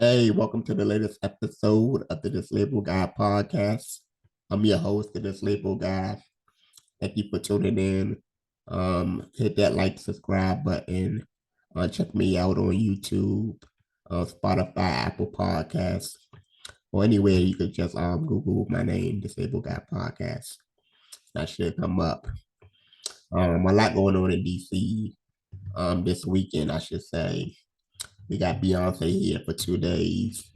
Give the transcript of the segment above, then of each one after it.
Hey, welcome to the latest episode of the Disabled Guy podcast. I'm your host, the Disabled Guy. Thank you for tuning in. Hit that like, subscribe button. Check me out on YouTube, Spotify, Apple Podcasts, or anywhere you could just Google my name, Disabled Guy Podcast. That should come up. A lot going on in DC. This weekend, I should say. We got Beyonce here for 2 days.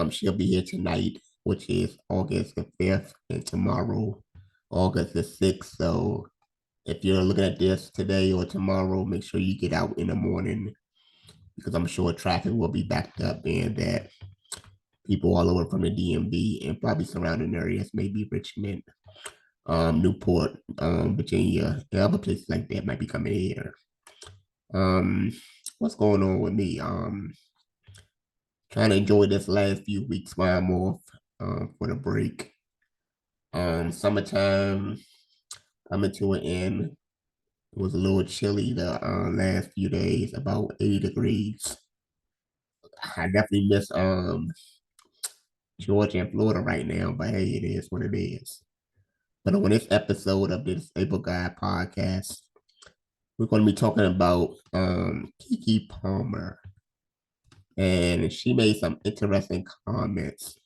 She'll be here tonight, which is August the 5th, and tomorrow, August the 6th. So if you're looking at this today or tomorrow, make sure you get out in the morning because I'm sure traffic will be backed up and that people all over from the DMV and probably surrounding areas, maybe Richmond, Newport, Virginia, and other places like that might be coming here. Um, what's going on with me? Trying to enjoy this last few weeks while I'm off for the break. Summertime coming to an end. It was a little chilly the last few days, about 80 degrees. I definitely miss Georgia and Florida right now, but hey, it is what it is. But on this episode of the Disabled Guy podcast, we're going to be talking about Keke Palmer, and she made some interesting comments.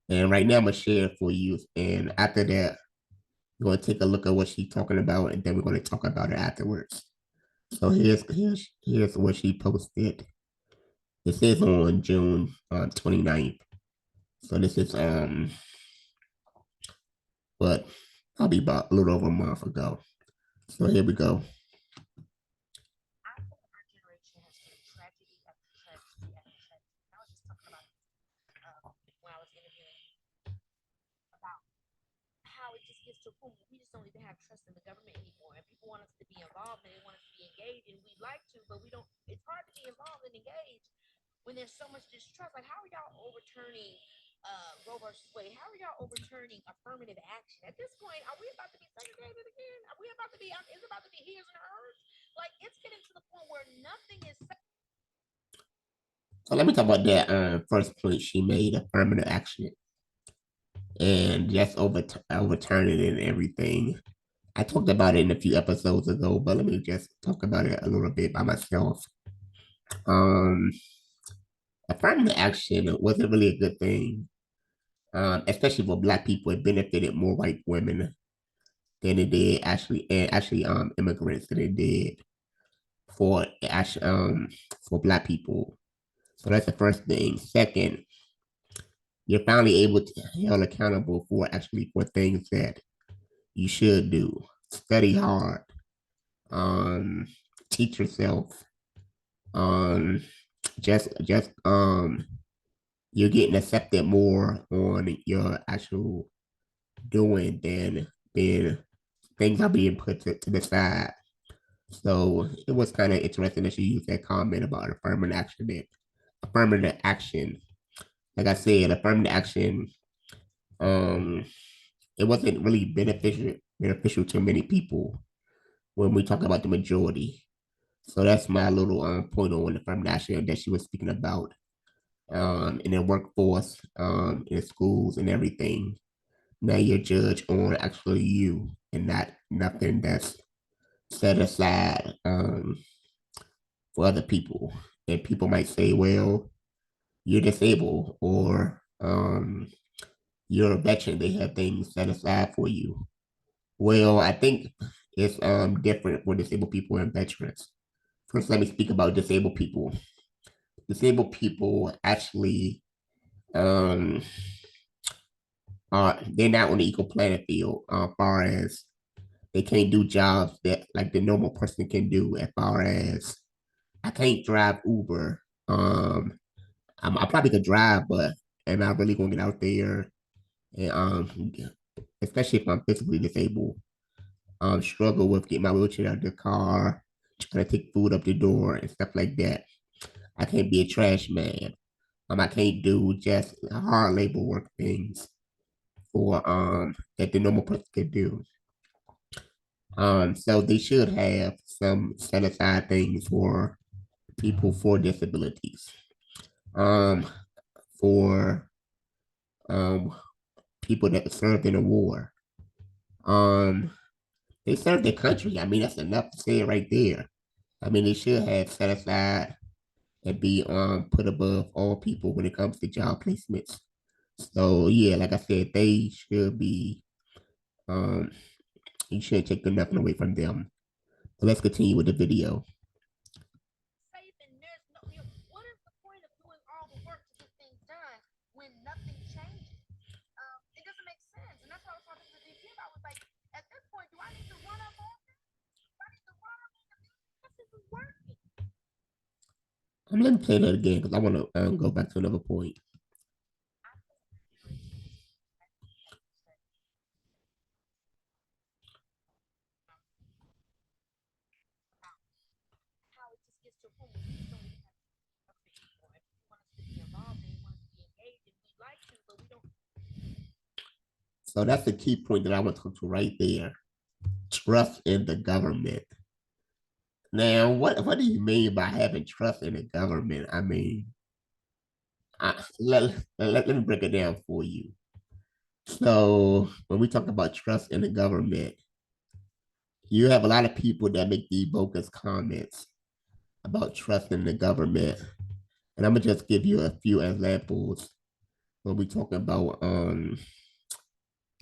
And right now, I'm gonna share it for you. And after that, we're going to take a look at what she's talking about, and then we're going to talk about it afterwards. So here's what she posted. This is on June 29th. So this is but probably about a little over a month ago. So here we go. So let me talk about that first point she made, affirmative action, and just overturning it and everything. I talked about it in a few episodes ago, but let me just talk about it a little bit by myself. Um, Affirmative action wasn't really a good thing, especially for Black people. It benefited more white women than it did actually immigrants than it did for actually for Black people. So that's the first thing. Second, you're finally able to held accountable for actually for things that you should do. Study hard, um, teach yourself, um, just you're getting accepted more on your actual doing than being things are being put to the side. So it was kind of interesting that she used that comment about affirmative action. Affirmative action, like I said, affirmative action, um, it wasn't really beneficial to many people when we talk about the majority. So that's my little point on affirmative action that she was speaking about in the workforce, in schools and everything. Now you're judged on actually you and not nothing that's set aside for other people. And people might say, well, you're disabled or you're a veteran. They have things set aside for you. Well, I think it's different for disabled people and veterans. First, let me speak about disabled people. Disabled people actually um, they're not on the equal playing field as far as they can't do jobs that like the normal person can do as far as I can't drive Uber. I probably could drive, but am I really going to get out there and especially if I'm physically disabled, struggle with getting my wheelchair out of the car, trying to take food up the door and stuff like that. I can't be a trash man. I can't do just hard labor work things for that the normal person could do. So they should have some set aside things for people for disabilities. um, for um, people that served in the war. Um, they served their country. I mean, that's enough to say it right there. I mean, they should have set aside and be put above all people when it comes to job placements. So yeah, like I said, they should be um you shouldn't take nothing away from them. So let's continue with the video. Let me play that again because I want to go back to another point. So that's the key point that I want to talk to right there. Trust in the government. Now, what do you mean by having trust in the government? I mean, let me break it down for you. So when we talk about trust in the government, you have a lot of people that make these bogus comments about trust in the government. And I'm gonna just give you a few examples when we talk about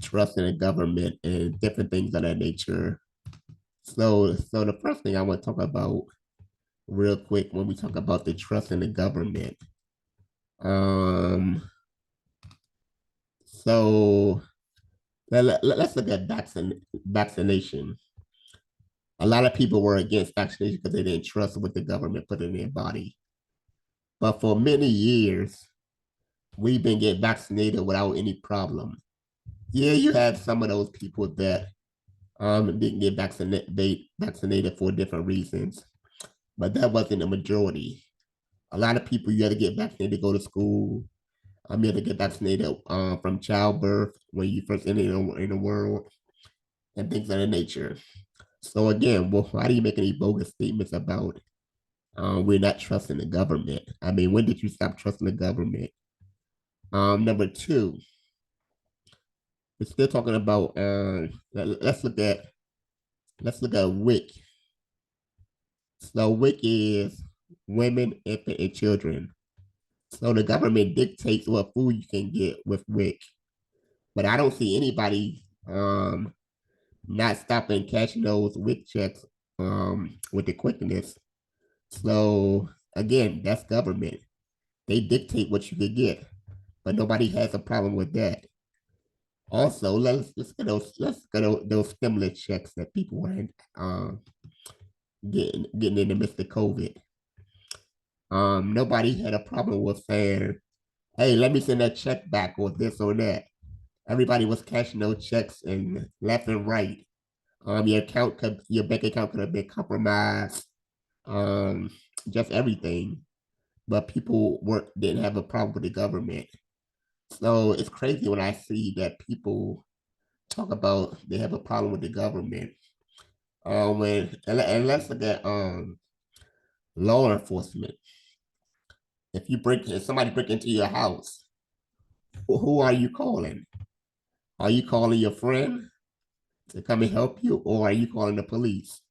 trust in the government and different things of that nature. So the first thing I want to talk about real quick when we talk about the trust in the government. Um, so us look at vaccination. A lot of people were against vaccination because they didn't trust what the government put in their body. But for many years, we've been getting vaccinated without any problem. Yeah, you have some of those people that didn't get vaccinated for different reasons, but that wasn't the majority. A lot of people you had to get vaccinated to go to school. You had to get vaccinated from childbirth when you first enter in the world and things of that nature. So again, well, why do you make any bogus statements about we're not trusting the government? I mean, when did you stop trusting the government? Number two, we're still talking about let's look at WIC. So WIC is women, infant, and children. So the government dictates what food you can get with WIC. But I don't see anybody not stopping cashing those WIC checks with the quickness. So again, that's government. They dictate what you can get, but nobody has a problem with that. Also, let's get those stimulus checks that people were getting in the midst of COVID. Nobody had a problem with saying, "Hey, let me send that check back" or this or that. Everybody was cashing those checks and left and right. Your bank account could have been compromised. Um, just everything. But people didn't have a problem with the government. So it's crazy when I see that people talk about they have a problem with the government. And let's look at law enforcement. If somebody break into your house, who are you calling? Are you calling your friend to come and help you, or are you calling the police?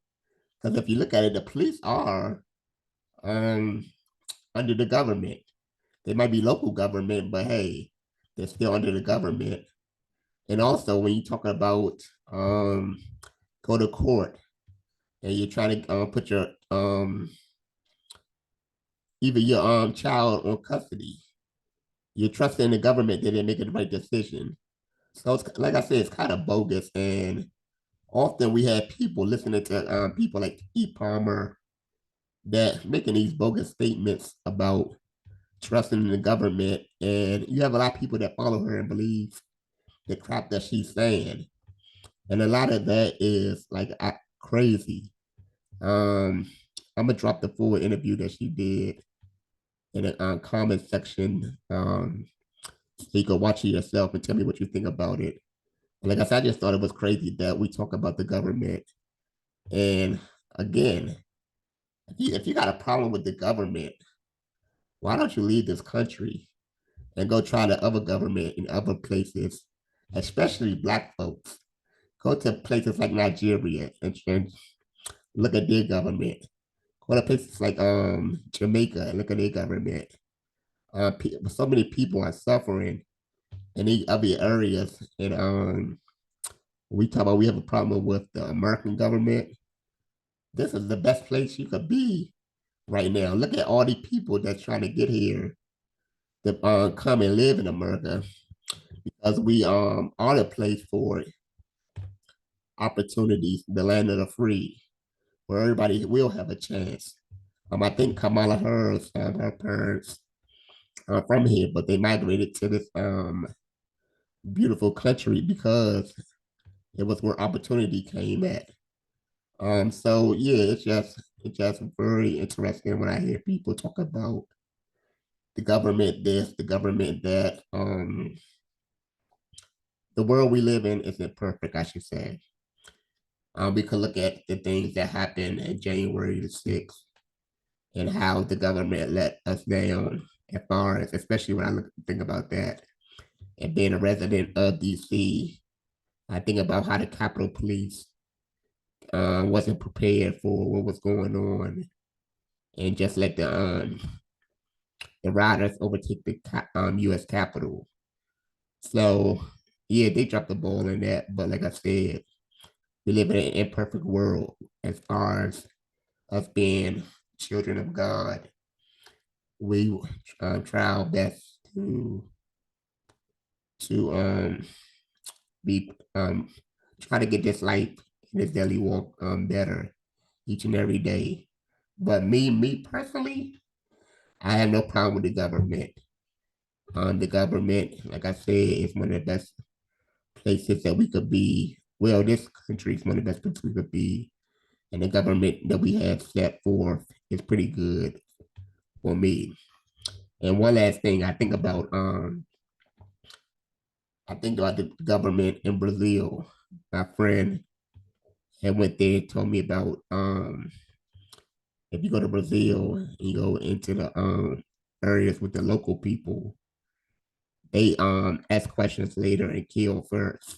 Because if you look at it, the police are um under the government. They might be local government, but hey, they're still under the government. And also, when you talk about go to court and you're trying to put your either your child on custody, you're trusting the government that they're making the right decision. So it's like I said, it's kind of bogus, and often we have people listening to people like E. Palmer that making these bogus statements about trusting in the government, and you have a lot of people that follow her and believe the crap that she's saying, and a lot of that is like crazy. Um, I'm gonna drop the full interview that she did in the comment section, so you can watch it yourself and tell me what you think about it. Like I said, I just thought it was crazy that we talk about the government, and again, if you got a problem with the government, why don't you leave this country and go try the other government in other places, especially black folks? Go to places like Nigeria and look at their government. Go to places like Jamaica and look at their government. So many people are suffering in these other areas, and we talk about we have a problem with the American government. This is the best place you could be right now. Look at all the people that's trying to get here to come and live in America because we are the place for opportunities, the land of the free, where everybody will have a chance. I think Kamala Harris, her parents are from here, but they migrated to this beautiful country because it was where opportunity came at. So yeah, it's just very interesting when I hear people talk about the government this, the government that. The world we live in isn't perfect, I should say. We could look at the things that happened in January the 6th and how the government let us down as far as, especially when think about that. And being a resident of DC, I think about how the Capitol Police wasn't prepared for what was going on and just let the rioters overtake the U.S. Capitol. So, yeah, they dropped the ball in that. But like I said, we live in an imperfect world as far as us being children of God. We try our best to be try to get this life in this daily walk better each and every day. But me personally, I have no problem with the government. The government, like I said, is one of the best places that we could be. Well, this country is one of the best places we could be, and the government that we have set forth is pretty good for me. And one last thing, I think about the government in Brazil. My friend had went there and told me about if you go to Brazil and you go into the areas with the local people, they ask questions later and kill first.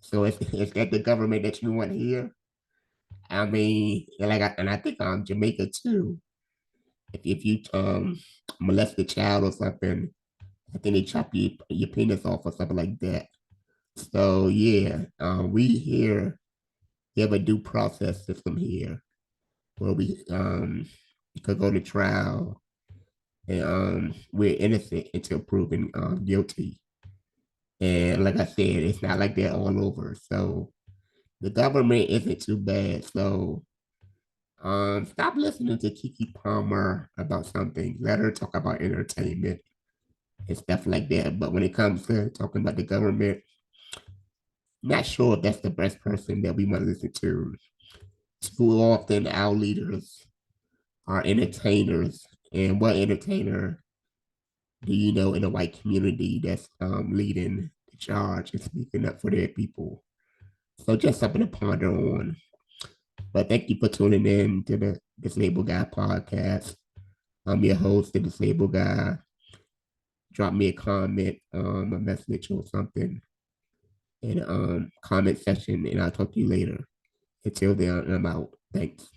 So is that the government that you want here? I mean, and I think Jamaica too. If you molest a child or something, I think they chop your penis off or something like that. So yeah, we here have a due process system here where we could go to trial and we're innocent until proven guilty. And like I said, it's not like that all over. So the government isn't too bad. So stop listening to Kiki Palmer about something. Let her talk about entertainment and stuff like that. But when it comes to talking about the government, not sure if that's the best person that we want to listen to. Too often, our leaders are entertainers, and what entertainer do you know in the white community that's leading the charge and speaking up for their people? So just something to ponder on. But thank you for tuning in to the Disabled Guy podcast. I'm your host, the Disabled Guy. Drop me a comment, a message or something in comment section, and I'll talk to you later. Until then, I'm out. Thanks.